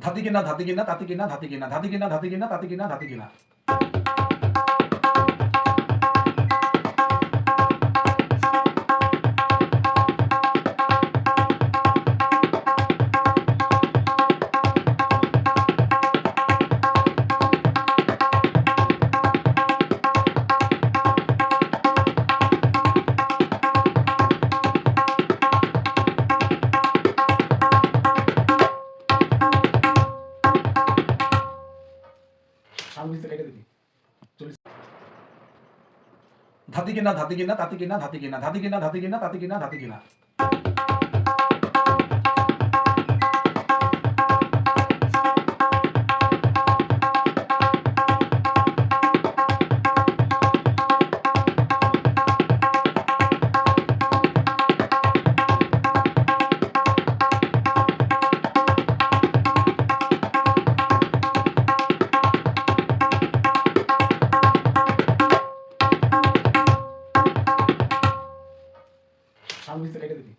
ধাতি কিনা ধাতি কিনা তাতি কিনা ধাতি কিনা ধাতি কিনা ধাতি কিনা তাতি কিনা ধাতি কিনা। ধাতি কিনা ধাতি কিনা তাতি কিনা ধাতি কিনা ধাতি কিনা ধাতি কিনা তাতি কিনা ধাতি কিনা। সামনে কেটে দিবি।